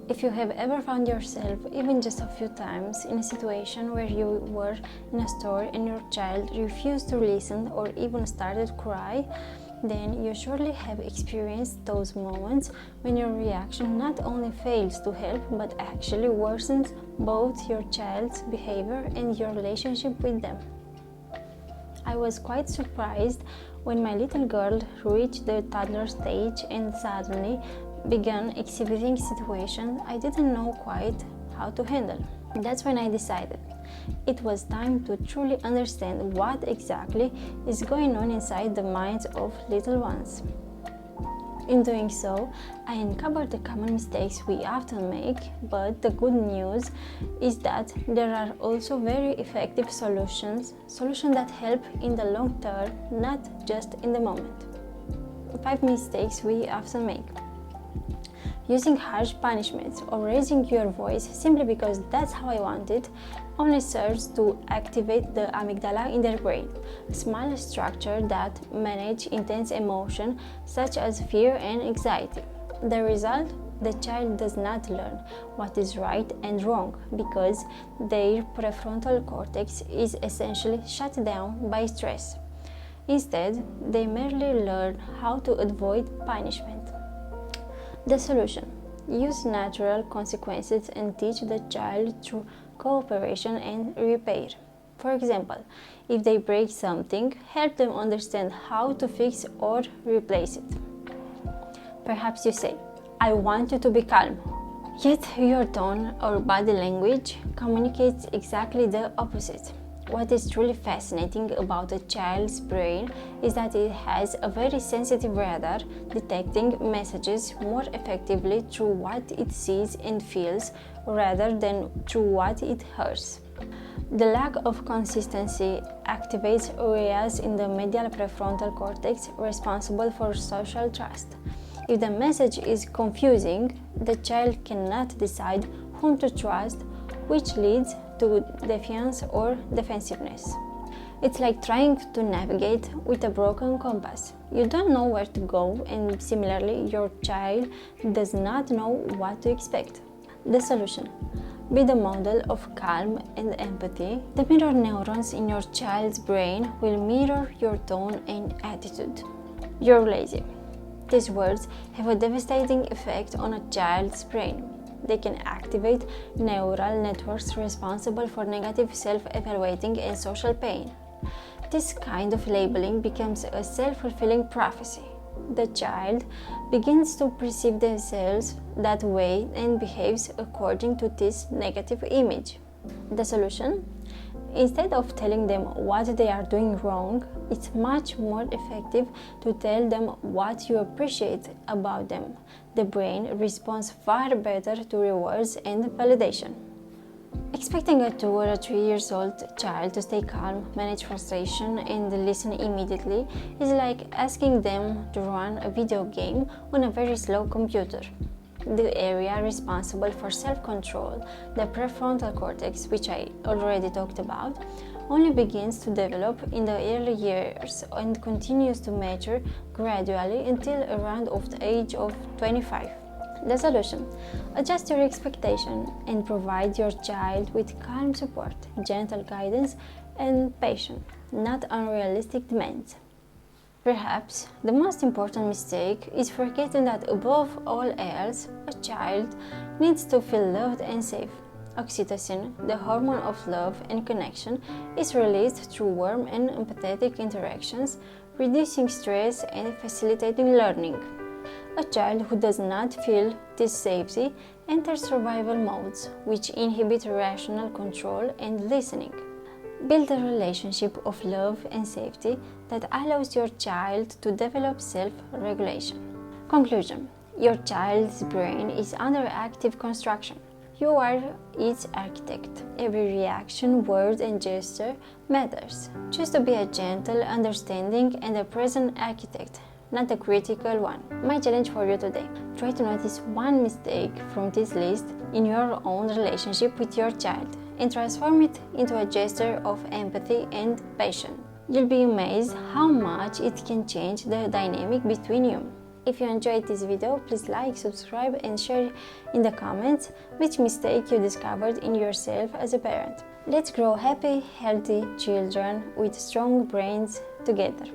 If you have ever found yourself, even just a few times, in a situation where you were in a store and your child refused to listen or even started to cry, then you surely have experienced those moments when your reaction not only fails to help but actually worsens both your child's behavior and your relationship with them. I was quite surprised when my little girl reached the toddler stage and suddenly began exhibiting situations I didn't know quite how to handle. That's when I decided it was time to truly understand what exactly is going on inside the minds of little ones. In doing so, I uncovered the common mistakes we often make, but the good news is that there are also very effective solutions that help in the long term, not just in the moment. 5 mistakes we often make. Using harsh punishments or raising your voice simply because that's how I want it only serves to activate the amygdala in their brain, a small structure that manages intense emotion such as fear and anxiety. The result? The child does not learn what is right and wrong because their prefrontal cortex is essentially shut down by stress. Instead, they merely learn how to avoid punishment. The solution: use natural consequences and teach the child through cooperation and repair. For example, if they break something, help them understand how to fix or replace it. Perhaps you say, "I want you to be calm," yet your tone or body language communicates exactly the opposite. What is truly fascinating about a child's brain is that it has a very sensitive radar, detecting messages more effectively through what it sees and feels rather than through what it hears. The lack of consistency activates areas in the medial prefrontal cortex responsible for social trust. If the message is confusing, the child cannot decide whom to trust, which leads to defiance or defensiveness. It's like trying to navigate with a broken compass. You don't know where to go, and similarly, your child does not know what to expect. The solution: be the model of calm and empathy. The mirror neurons in your child's brain will mirror your tone and attitude. You're lazy. These words have a devastating effect on a child's brain. They can activate neural networks responsible for negative self-evaluating and social pain. This kind of labeling becomes a self-fulfilling prophecy. The child begins to perceive themselves that way and behaves according to this negative image. The solution? Instead of telling them what they are doing wrong, it's much more effective to tell them what you appreciate about them. The brain responds far better to rewards and validation. Expecting a 2 or a 3 years old child to stay calm, manage frustration, and listen immediately is like asking them to run a video game on a very slow computer. The area responsible for self-control, the prefrontal cortex, which I already talked about, only begins to develop in the early years and continues to mature gradually until around the age of 25. The solution: adjust your expectation and provide your child with calm support, gentle guidance, and patience, not unrealistic demands. Perhaps the most important mistake is forgetting that above all else, a child needs to feel loved and safe. Oxytocin, the hormone of love and connection, is released through warm and empathetic interactions, reducing stress and facilitating learning. A child who does not feel this safety enters survival modes, which inhibit rational control and listening. Build a relationship of love and safety that allows your child to develop self-regulation. Conclusion: your child's brain is under active construction. You are its architect. Every reaction, word, and gesture matters. Choose to be a gentle, understanding, and a present architect, not a critical one. My challenge for you today: try to notice one mistake from this list in your own relationship with your child and transform it into a gesture of empathy and patience. You'll be amazed how much it can change the dynamic between you. If you enjoyed this video, please like, subscribe and share in the comments which mistake you discovered in yourself as a parent. Let's grow happy, healthy children with strong brains together.